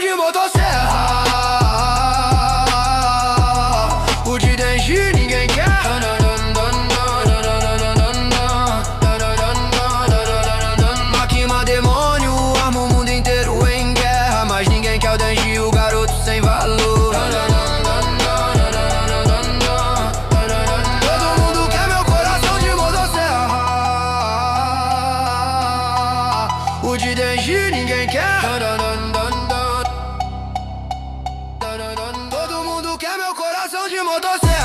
de motosserra. O de Denji ninguém quer. Makima demônio, arma o mundo inteiro em guerra, mas ninguém quer o Denji, o garoto sem valor. Todo mundo quer meu coração de motosserra. O de Denji ninguém quer. Todo mundo quer meu coração de motosserra.